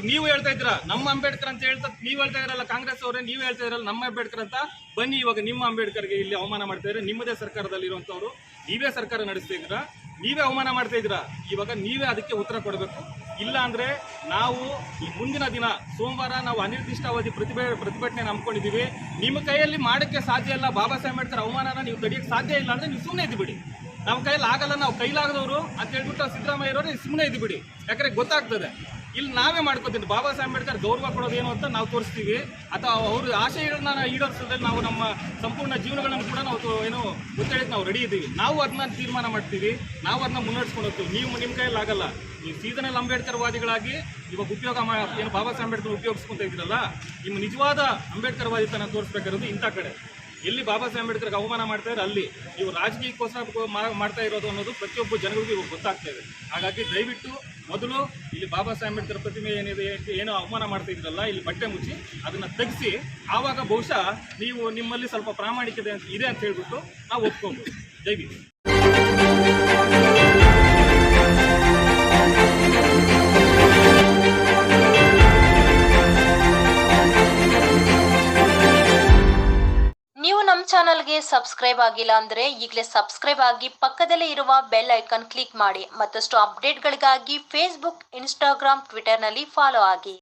ನೀವು ಹೇಳ್ತಾ ಇದ್ದೀರಾ ನಮ್ಮ ಅಂಬೇಡ್ಕರ್ ಅಂತ ಹೇಳ್ತಾ ನೀವು ಹೇಳ್ತಾ ಇದ್ರಲ್ಲ, ಕಾಂಗ್ರೆಸ್ ಅವರೇ ನೀವು ಹೇಳ್ತಾ ಇದ್ರಲ್ಲ ನಮ್ಮ ಅಂಬೇಡ್ಕರ್ ಅಂತ. ಬನ್ನಿ ಇವಾಗ ನಿಮ್ಮ ಅಂಬೇಡ್ಕರ್ಗೆ ಇಲ್ಲಿ ಅವಮಾನ ಮಾಡ್ತಾ ಇದ್ರೆ ನಿಮ್ಮದೇ ಸರ್ಕಾರದಲ್ಲಿ ಇರುವಂತವ್ರು, ನೀವೇ ಸರ್ಕಾರ ನಡೆಸ್ತಾ ಇದ್ದೀರಾ, ನೀವೇ ಅವಮಾನ ಮಾಡ್ತಾ ಇದ್ದೀರಾ. ಇವಾಗ ನೀವೇ ಅದಕ್ಕೆ ಉತ್ತರ ಕೊಡಬೇಕು. ಇಲ್ಲ ಅಂದ್ರೆ ನಾವು ಈ ಮುಂದಿನ ದಿನ ಸೋಮವಾರ ನಾವು ಅನಿರ್ದಿಷ್ಟಾವಧಿ ಪ್ರತಿಭಟನೆ ನಂಬ್ಕೊಂಡಿದ್ದೀವಿ. ನಿಮ್ಮ ಕೈಯಲ್ಲಿ ಮಾಡಕ್ಕೆ ಸಾಧ್ಯ ಇಲ್ಲ, ಬಾಬಾ ಸಾಹೇಬ್ ಅಂಬೇಡ್ಕರ್ ಅವಮಾನನ ನೀವು ತಡೆಯಕ್ಕೆ ಸಾಧ್ಯ ಇಲ್ಲ ಅಂದ್ರೆ ನೀವು ಸುಮ್ಮನೆ ಇದ್ದು ಬಿಡಿ. ನಮ್ಮ ಕೈಯಲ್ಲಿ ಆಗಲ್ಲ, ನಾವು ಕೈಲಾಗದವರು ಅಂತ ಹೇಳ್ಬಿಟ್ಟು ಸಿದ್ದರಾಮಯ್ಯ ಇರೋರು ಸುಮ್ಮನೆ ಇದ್ದು ಬಿಡಿ. ಯಾಕಂದ್ರೆ ಗೊತ್ತಾಗ್ತದೆ ಇಲ್ಲಿ ನಾವೇ ಮಾಡ್ಕೋತೀವಿ. ಬಾಬಾ ಸಾಹೇಬ್ ಅಂಬೇಡ್ಕರ್ ಗೌರವ ಕೊಡೋದೇನು ಅಂತ ನಾವು ತೋರಿಸ್ತೀವಿ, ಅಥವಾ ಅವ್ರ ಆಶಯಗಳನ್ನ ಈಡೇರಿಸೋದ್ರಲ್ಲಿ ನಾವು ನಮ್ಮ ಸಂಪೂರ್ಣ ಜೀವನಗಳನ್ನು ಕೂಡ ನಾವು ಏನು ಗೊತ್ತೇಳಿದ್ ನಾವು ರೆಡಿ ಇದ್ದೀವಿ. ನಾವು ಅದನ್ನ ತೀರ್ಮಾನ ಮಾಡ್ತೀವಿ, ನಾವು ಅದನ್ನ ಮುನ್ನಡೆಸ್ಕೊಂಡು ಹೋಗ್ತೀವಿ. ನೀವು ನಿಮ್ಮ ಕೈಯಲ್ಲಿ ಆಗಲ್ಲ. ನೀವು ಸೀಸನಲ್ ಅಂಬೇಡ್ಕರ್ ವಾದಿಗಳಾಗಿ ಇವಾಗ ಏನು ಬಾಬಾ ಸಾಹೇಬ್ ಅಂಬೇಡ್ಕರ್ ಉಪಯೋಗಿಸ್ಕೊಂತ ಇದ್ದೀರಲ್ಲ, ನಿಮ್ಮ ನಿಜವಾದ ಅಂಬೇಡ್ಕರ್ ವಾದಿತನ ತೋರಿಸ್ಬೇಕಾಗಿರೋದು ಇಂಥ ಕಡೆ. ಎಲ್ಲಿ ಬಾಬಾ ಸಾಹೇಬ್ ಅಂಬೇಡ್ಕರ್ಗೆ ಅವಮಾನ ಮಾಡ್ತಾ ಇದ್ದಾರೆ ಅಲ್ಲಿ ನೀವು ರಾಜಕೀಯಕ್ಕೋಸ್ಕರ ಮಾಡ್ತಾ ಇರೋದು ಅನ್ನೋದು ಪ್ರತಿಯೊಬ್ಬ ಜನಗಳಿಗೂ ಇವಾಗ ಗೊತ್ತಾಗ್ತಾ ಇದೆ. ಹಾಗಾಗಿ ದಯವಿಟ್ಟು ಮೊದಲು ಇಲ್ಲಿ ಬಾಬಾ ಸಾಹೇಬ್ ಅಂಬೇಡ್ಕರ್ ಪ್ರತಿಮೆ ಏನಿದೆ, ಏನೋ ಅವಮಾನ ಮಾಡ್ತಾ ಇದ್ರಲ್ಲ, ಇಲ್ಲಿ ಬಟ್ಟೆ ಮುಚ್ಚಿ ಅದನ್ನ ತೆಗೆಸಿ, ಆವಾಗ ಬಹುಶಃ ನೀವು ನಿಮ್ಮಲ್ಲಿ ಸ್ವಲ್ಪ ಪ್ರಾಮಾಣಿಕತೆ ಇದೆ ಅಂತ ಹೇಳ್ಬಿಟ್ಟು ನಾವು ಒಪ್ಕೊಂಡು. ದಯವಿಟ್ಟು ನೀವು ನಮ್ಮ ಚಾನಲ್ಗೆ ಸಬ್ಸ್ಕ್ರೈಬ್ ಆಗಿಲ್ಲ ಅಂದ್ರೆ ಈಗಲೇ ಸಬ್ಸ್ಕ್ರೈಬ್ ಆಗಿ ಪಕ್ಕದಲ್ಲೇ ಇರುವ ಬೆಲ್ ಐಕಾನ್ ಕ್ಲಿಕ್ ಮಾಡಿ. ಮತ್ತಷ್ಟು ಅಪ್ಡೇಟ್ಗಳಿಗಾಗಿ ಫೇಸ್ಬುಕ್, ಇನ್ಸ್ಟಾಗ್ರಾಮ್, ಟ್ವಿಟರ್ನಲ್ಲಿ ಫಾಲೋ ಆಗಿ.